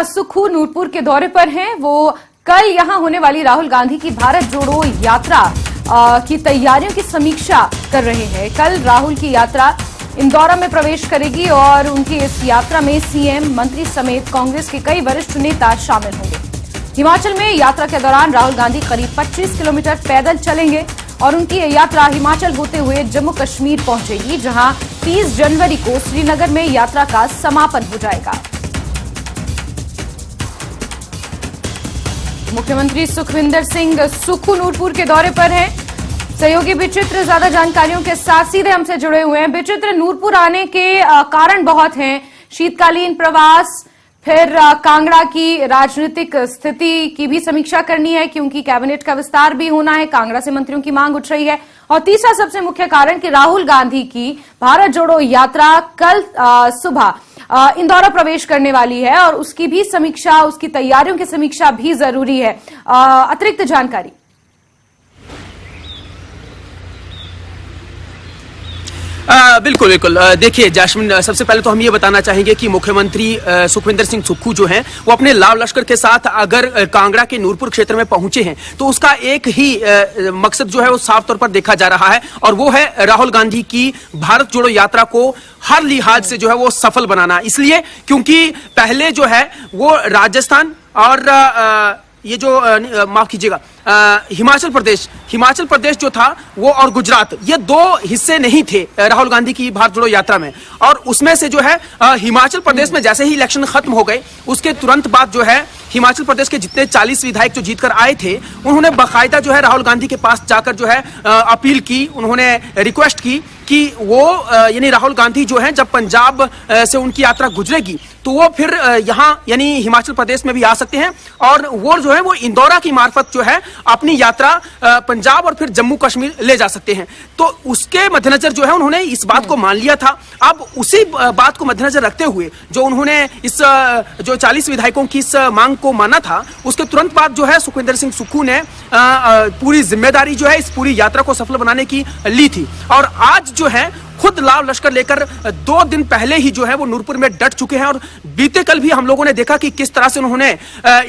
सुक्खू नूरपुर के दौरे पर हैं। वो कल यहां होने वाली राहुल गांधी की भारत जोड़ो यात्रा की तैयारियों की समीक्षा कर रहे हैं। कल राहुल की यात्रा इंदौर में प्रवेश करेगी और उनकी इस यात्रा में सीएम, मंत्री समेत कांग्रेस के कई वरिष्ठ नेता शामिल होंगे। हिमाचल में यात्रा के दौरान राहुल गांधी करीब 25 किलोमीटर पैदल चलेंगे और उनकी ये यात्रा हिमाचल होते हुए जम्मू कश्मीर पहुंचेगी, जहां 30 जनवरी को श्रीनगर में यात्रा का समापन हो जाएगा। मुख्यमंत्री सुखविंदर सिंह सुक्खू नूरपुर के दौरे पर हैं। सहयोगी विचित्र ज्यादा जानकारियों के साथ सीधे हमसे जुड़े हुए हैं। विचित्र, नूरपुर आने के कारण बहुत हैं, शीतकालीन प्रवास, फिर कांगड़ा की राजनीतिक स्थिति की भी समीक्षा करनी है क्योंकि कैबिनेट का विस्तार भी होना है, कांगड़ा से मंत्रियों की मांग उठ रही है, और तीसरा सबसे मुख्य कारण कि राहुल गांधी की भारत जोड़ो यात्रा कल सुबह इंदौर प्रवेश करने वाली है और उसकी भी समीक्षा, उसकी तैयारियों की समीक्षा भी जरूरी है। अतिरिक्त जानकारी। बिल्कुल बिल्कुल। देखिए जैस्मिन, सबसे पहले तो हम ये बताना चाहेंगे कि मुख्यमंत्री सुखविंदर सिंह सुक्खू जो हैं वो अपने लाव लश्कर के साथ अगर कांगड़ा के नूरपुर क्षेत्र में पहुंचे हैं तो उसका एक ही मकसद जो है वो साफ तौर पर देखा जा रहा है और वो है राहुल गांधी की भारत जोड़ो यात्रा को हर लिहाज से जो है वो सफल बनाना। इसलिए क्योंकि पहले जो है वो राजस्थान और ये जो माफ कीजिएगा हिमाचल प्रदेश जो था वो और गुजरात, ये दो हिस्से नहीं थे राहुल गांधी की भारत जोड़ो यात्रा में। और उसमें से जो है हिमाचल प्रदेश में जैसे ही इलेक्शन खत्म हो गए उसके तुरंत बाद जो है हिमाचल प्रदेश के जितने 40 विधायक जो जीतकर आए थे उन्होंने बाकायदा जो है राहुल गांधी के पास जाकर जो है अपील की, उन्होंने रिक्वेस्ट की कि वो यानी राहुल गांधी जो है जब पंजाब से उनकी यात्रा गुजरेगी तो वो फिर यहाँ यानी हिमाचल प्रदेश में भी आ सकते हैं और वो जो है वो इंदौरा की मार्फत जो है अपनी यात्रा पंजाब और फिर जम्मू कश्मीर ले जा सकते हैं। तो उसके मद्देनजर जो है उन्होंने इस बात को मान लिया था। अब उसी बात को मद्देनजर रखते हुए जो उन्होंने इस जो 40 विधायकों की इस मांग को माना था उसके तुरंत बाद जो है सुखविंदर सिंह सुक्खू ने पूरी जिम्मेदारी जो है इस पूरी यात्रा को सफल बनाने की ली थी और आज जो है खुद लाव लश्कर लेकर 2 दिन पहले ही जो है वो नूरपुर में डट चुके हैं। और बीते कल भी हम लोगों ने देखा कि किस तरह से उन्होंने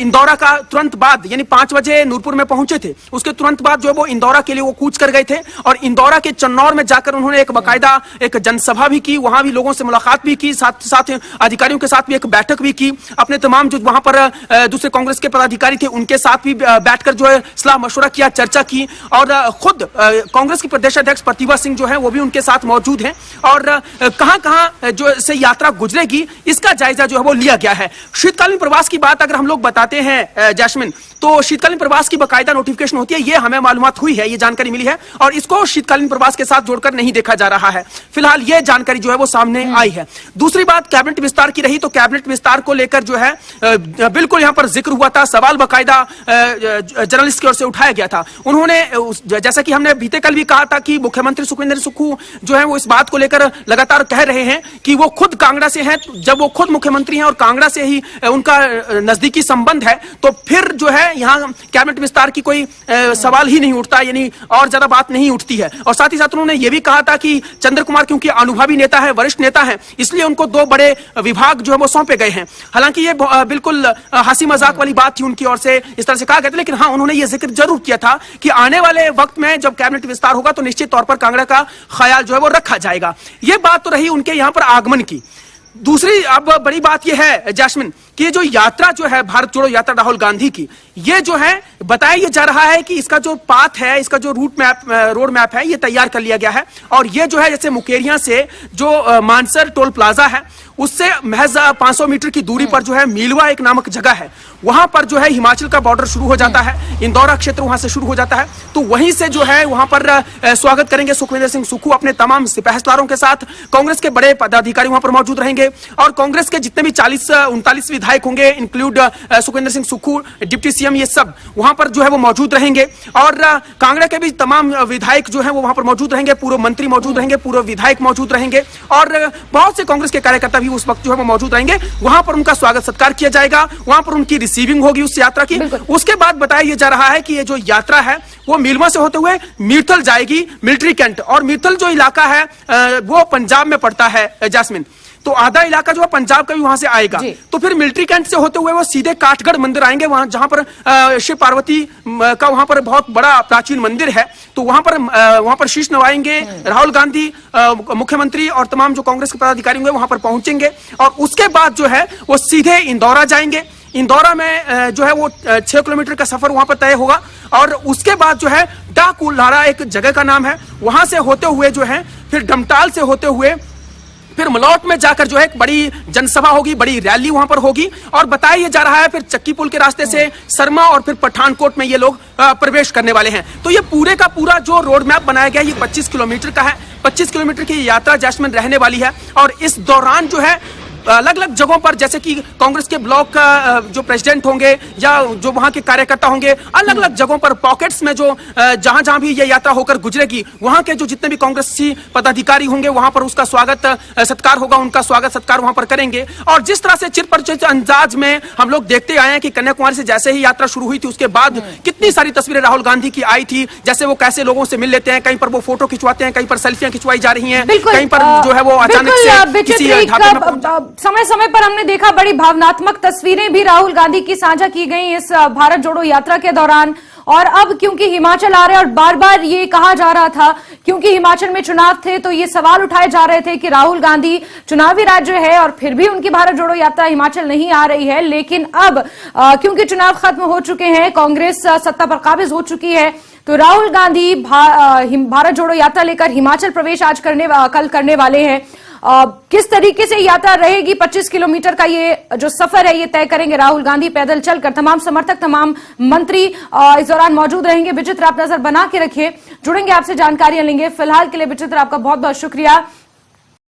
इंदौरा का तुरंत बाद यानी 5 बजे नूरपुर में पहुंचे थे, उसके तुरंत बाद जो है वो इंदौरा के लिए वो कूच कर गए थे और इंदौरा के चन्नौर में जाकर उन्होंने एक बाकायदा एक जनसभा भी की, वहां भी लोगों से मुलाकात भी की, साथ अधिकारियों के साथ भी एक बैठक भी की, अपने तमाम जो वहां पर दूसरे कांग्रेस के पदाधिकारी थे उनके साथ भी बैठकर जो है सलाह मशवरा किया, चर्चा की और खुद कांग्रेस की प्रदेश अध्यक्ष प्रतिभा सिंह जो है वो भी उनके साथ मौजूद हैं और कहां-कहां जो से यात्रा गुजरेगी इसका जायजा जो है वो लिया गया है। शीतकालीन प्रवास की बात अगर हम लोग बताते हैं जैस्मिन, तो शीतकालीन प्रवास की बाकायदा नोटिफिकेशन होती है, ये हमें मालूमात हुई है, ये जानकारी मिली है और इसको शीतकालीन प्रवास के साथ जोड़कर नहीं देखा जा रहा है। फिलहाल ये जानकारी जो है वो सामने आई है। दूसरी बात कैबिनेट विस्तार की रही तो कैबिनेट विस्तार को लेकर जो है बिल्कुल यहां पर जिक्र हुआ था, सवाल बाकायदा जर्नलिस्ट की ओर से उठाया गया था। उन्होंने जैसा कि हमने बीते कल भी कहा था कि मुख्यमंत्री सुखविंदर सुक्खू जो है वो इस बात को लेकर लगातार कह रहे हैं कि वो खुद कांगड़ा से हैं, जब वो खुद मुख्यमंत्री हैं और कांगड़ा से ही उनका नजदीकी संबंध है तो फिर जो है यहाँ कैबिनेट विस्तार की कोई सवाल ही नहीं उठता, यानी और ज्यादा बात नहीं उठती है। और साथ ही साथ उन्होंने ये भी कहा था कि चंद्र कुमार क्योंकि अनुभवी नेता है, वरिष्ठ नेता है, इसलिए उनको 2 बड़े विभाग जो है वो सौंपे गए हैं। हालांकि ये बिल्कुल हंसी मजाक वाली बात थी उनकी ओर से, इस तरह से कहा गया था, लेकिन हाँ उन्होंने ये जिक्र जरूर किया था कि आने वाले वक्त में जब कैबिनेट विस्तार होगा तो निश्चित तौर पर कांगड़ा का ख्याल जो है वो रखा जाएगा। ये बात तो रही उनके यहां पर आगमन की। दूसरी अब बड़ी बात यह है जैस्मिन कि जो यात्रा जो है भारत जोड़ो यात्रा राहुल गांधी की, ये जो है बताया जा रहा है कि इसका जो पाथ है, इसका जो रोड मैप है ये तैयार कर लिया गया है और ये जो है जैसे मुकेरियां से जो मानसर टोल प्लाजा है उससे महज 500 मीटर की दूरी पर जो है मीलवा एक नामक जगह है, वहां पर जो है हिमाचल का बॉर्डर शुरू हो जाता है, इंदौरा क्षेत्र वहां से शुरू हो जाता है। तो वहीं से जो है वहां पर स्वागत करेंगे सुखविंदर सिंह सुक्खू अपने तमाम सिपहसालारों के साथ। कांग्रेस के बड़े पदाधिकारी वहां पर मौजूद रहेंगे और कांग्रेस के जितने भी 39 विधायक होंगे include Sukhvinder Singh Sukhu, deputy CM, ये सब वहां पर जो है वो मौजूद रहेंगे और कांगड़ा के भी तमाम विधायक जो है वो वहां पर मौजूद रहेंगे, पूर्व मंत्री मौजूद रहेंगे, पूर्व विधायक मौजूद रहेंगे और बहुत से कांग्रेस के कार्यकर्ता भी उस वक्त जो है वो मौजूद रहेंगे। वहां पर उनका स्वागत सत्कार किया जाएगा, वहां पर उनकी रिसीविंग होगी उस यात्रा की। उसके बाद बताया जा रहा है कि ये जो यात्रा है वो मीलवा से होते हुए मीरथल जाएगी, मिलिट्री कैंट, और मीरथल जो इलाका है वो पंजाब में पड़ता है जैस्मिन। तो आधा इलाका जो है पंजाब का भी वहां से आएगा। जी। तो फिर मिलिट्री कैंट से होते हुए वो सीधे काठगढ़ मंदिर आएंगे, वहां जहां पर शिव पार्वती का वहां पर बहुत बड़ा प्राचीन मंदिर है। तो वहां पर शीश नवाएंगे राहुल गांधी, मुख्यमंत्री और तमाम जो कांग्रेस के पदाधिकारी होंगे वहां पर पहुंचेंगे। और उसके बाद जो है वो सीधे इंदौरा जाएंगे। इंदौरा में जो है वो 6 किलोमीटर का सफर वहां पर तय होगा। और उसके बाद जो है डाकुल्हाड़ा एक जगह का नाम है, वहां से होते हुए जो है फिर डमटाल से होते हुए फिर मलौट में जाकर जो है एक बड़ी जनसभा होगी, बड़ी रैली वहां पर होगी। और बताया जा रहा है फिर चक्की पुल के रास्ते से सरमा और फिर पठानकोट में ये लोग प्रवेश करने वाले हैं। तो ये पूरे का पूरा जो रोड मैप बनाया गया है ये 25 किलोमीटर का है। 25 किलोमीटर की यात्रा जैस्मिन रहने वाली है। और इस दौरान जो है अलग अलग जगहों पर, जैसे कि कांग्रेस के ब्लॉक का जो प्रेसिडेंट होंगे या जो वहां के कार्यकर्ता होंगे, अलग अलग जगहों पर पॉकेट्स में जो जहां जहां भी ये यात्रा होकर गुजरेगी वहां के जो जितने भी कांग्रेसी पदाधिकारी होंगे वहां पर उसका स्वागत सत्कार होगा, उनका स्वागत सत्कार वहां पर करेंगे। और जिस तरह से चिरपरिचित अंदाज में हम लोग देखते आए हैं कि कन्याकुमारी से जैसे ही यात्रा शुरू हुई थी उसके बाद कितनी सारी तस्वीरें राहुल गांधी की आई थी, जैसे वो कैसे लोगों से मिल लेते हैं, कहीं पर वो फोटो खिंचवाते हैं, कहीं पर सेल्फियां खिंचवाई जा रही हैं, कहीं पर जो है वो अचानक से किसी ढाबे में समय समय पर हमने देखा बड़ी भावनात्मक तस्वीरें भी राहुल गांधी की साझा की गई इस भारत जोड़ो यात्रा के दौरान। और अब क्योंकि हिमाचल आ रहे हैं और बार बार ये कहा जा रहा था, क्योंकि हिमाचल में चुनाव थे तो ये सवाल उठाए जा रहे थे कि राहुल गांधी चुनावी राज्य है और फिर भी उनकी भारत जोड़ो यात्रा हिमाचल नहीं आ रही है। लेकिन अब क्योंकि चुनाव खत्म हो चुके हैं, कांग्रेस सत्ता पर काबिज हो चुकी है, तो राहुल गांधी भारत जोड़ो यात्रा लेकर हिमाचल प्रवेश आज कल करने वाले हैं। किस तरीके से यात्रा रहेगी, 25 किलोमीटर का ये जो सफर है ये तय करेंगे राहुल गांधी पैदल चलकर। तमाम समर्थक, तमाम मंत्री इस दौरान मौजूद रहेंगे। विचित्र, आप नजर बना के रखिए, जुड़ेंगे आपसे, जानकारियां लेंगे। फिलहाल के लिए विचित्र आपका बहुत बहुत शुक्रिया।